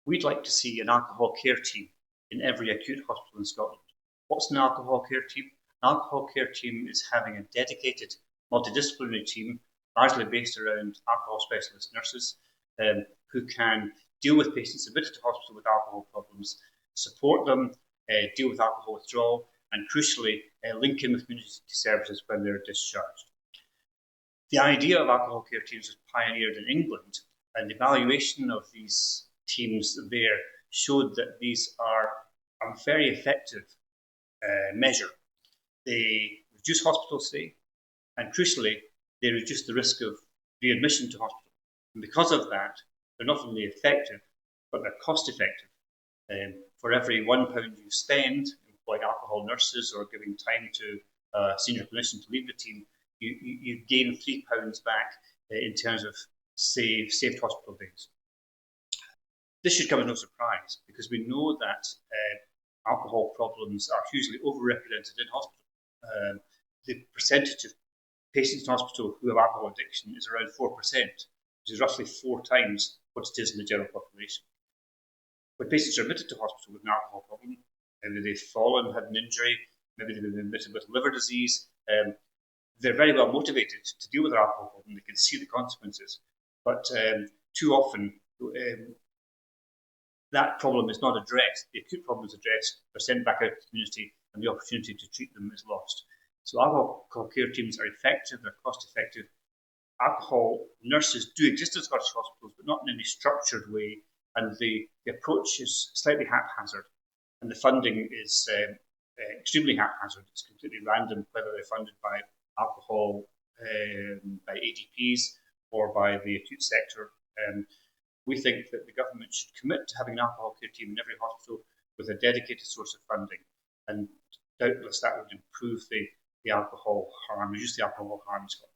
We'd like to see an alcohol care team in every acute hospital in Scotland. What's an alcohol care team? An alcohol care team is having a dedicated multidisciplinary team, largely based around alcohol specialist nurses, who can deal with patients admitted to hospital with alcohol problems, support them, deal with alcohol withdrawal, and crucially, link in with community services when they're discharged. The idea of alcohol care teams was pioneered in England, and the evaluation of these teams there showed that these are a very effective measure. They reduce hospital stay, and crucially, they reduce the risk of readmission to hospital. And because of that, they're not only effective, but they're cost effective. For every £1 you spend employing alcohol nurses or giving time to a senior clinician to leave the team, you gain £3 back in terms of saved hospital days. This should come as no surprise because we know that alcohol problems are hugely overrepresented in hospital. The percentage of patients in hospital who have alcohol addiction is around 4%, which is roughly 4 times what it is in the general population. When patients are admitted to hospital with an alcohol problem, maybe they've fallen, had an injury, maybe they've been admitted with liver disease, they're very well motivated to deal with their alcohol problem. They can see the consequences, but too often that problem is not addressed. The acute problem is addressed, they're sent back out to the community, and the opportunity to treat them is lost. So alcohol care teams are effective, they're cost effective. Alcohol nurses do exist in Scottish hospitals, but not in any structured way, and the approach is slightly haphazard, and the funding is extremely haphazard. It's completely random whether they're funded by alcohol, by ADPs, or by the acute sector. We think that the government should commit to having an alcohol care team in every hospital with a dedicated source of funding, and doubtless that would improve the alcohol harm, reduce the alcohol harm in Scotland.